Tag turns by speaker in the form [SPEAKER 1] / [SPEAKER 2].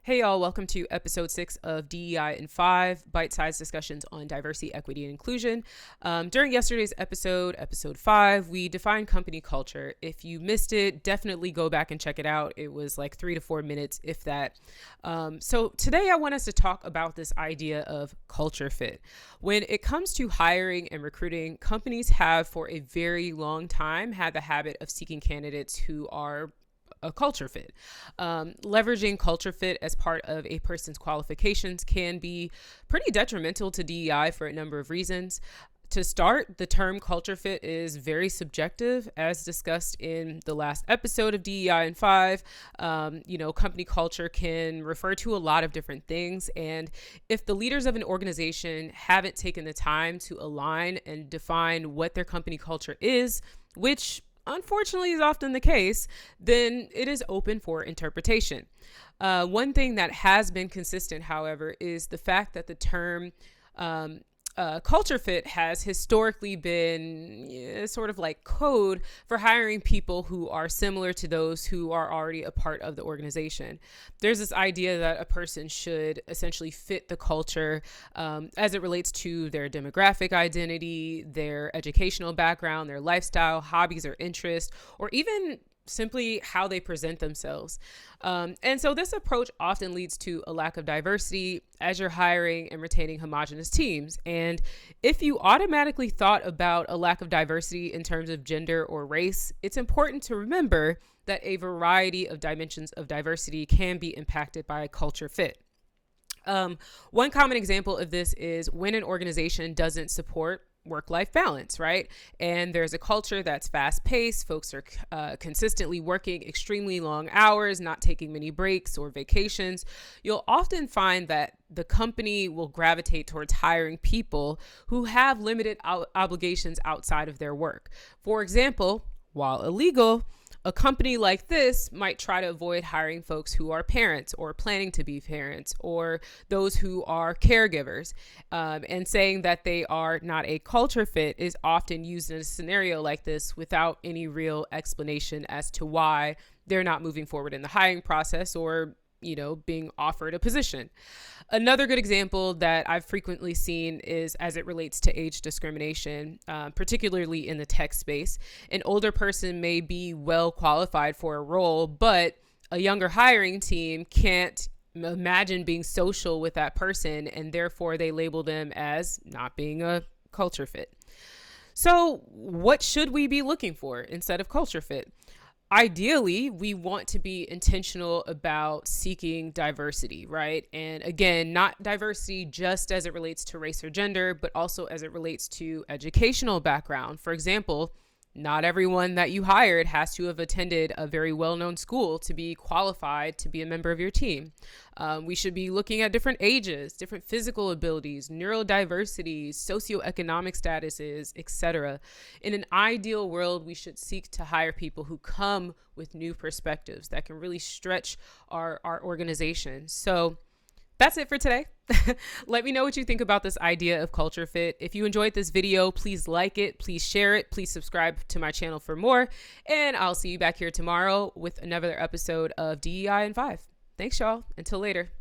[SPEAKER 1] Hey y'all, welcome to episode 6 of DEI in 5, bite-sized discussions on diversity, equity, and inclusion. During yesterday's episode 5, we defined company culture. If you missed it, definitely go back and check it out. It was like 3 to 4 minutes, if that. So today I want us to talk about this idea of culture fit. When it comes to hiring and recruiting, companies have for a very long time had the habit of seeking candidates who are a culture fit. Leveraging culture fit as part of a person's qualifications can be pretty detrimental to DEI for a number of reasons. To start, the term culture fit is very subjective, as discussed in the last episode of DEI in 5. Company culture can refer to a lot of different things. And if the leaders of an organization haven't taken the time to align and define what their company culture is, which unfortunately is often the case, then it is open for interpretation. One thing that has been consistent, however, is the fact that the term culture fit has historically been sort of like code for hiring people who are similar to those who are already a part of the organization. There's this idea that a person should essentially fit the culture as it relates to their demographic identity, their educational background, their lifestyle, hobbies or interests, or even simply how they present themselves. And so this approach often leads to a lack of diversity as you're hiring and retaining homogenous teams. And if you automatically thought about a lack of diversity in terms of gender or race, it's important to remember that a variety of dimensions of diversity can be impacted by culture fit. One common example of this is when an organization doesn't support work-life balance, right? And there's a culture that's fast-paced. Folks are consistently working extremely long hours, not taking many breaks or vacations. You'll often find that the company will gravitate towards hiring people who have limited obligations outside of their work. For example, while illegal, a company like this might try to avoid hiring folks who are parents or planning to be parents or those who are caregivers. And saying that they are not a culture fit is often used in a scenario like this without any real explanation as to why they're not moving forward in the hiring process or being offered a position. Another good example that I've frequently seen is as it relates to age discrimination, particularly in the tech space. An older person may be well qualified for a role, but a younger hiring team can't imagine being social with that person, and therefore they label them as not being a culture fit. So what should we be looking for instead of culture fit? Ideally, we want to be intentional about seeking diversity, right? And again, not diversity just as it relates to race or gender, but also as it relates to educational background. For example, not everyone that you hired has to have attended a very well-known school to be qualified to be a member of your team. We should be looking at different ages, different physical abilities, neurodiversity, socioeconomic statuses, etc. In an ideal world, we should seek to hire people who come with new perspectives that can really stretch our organization. So that's it for today. Let me know what you think about this idea of culture fit. If you enjoyed this video, please like it, please share it, please subscribe to my channel for more, and I'll see you back here tomorrow with another episode of DEI in 5. Thanks, y'all. Until later.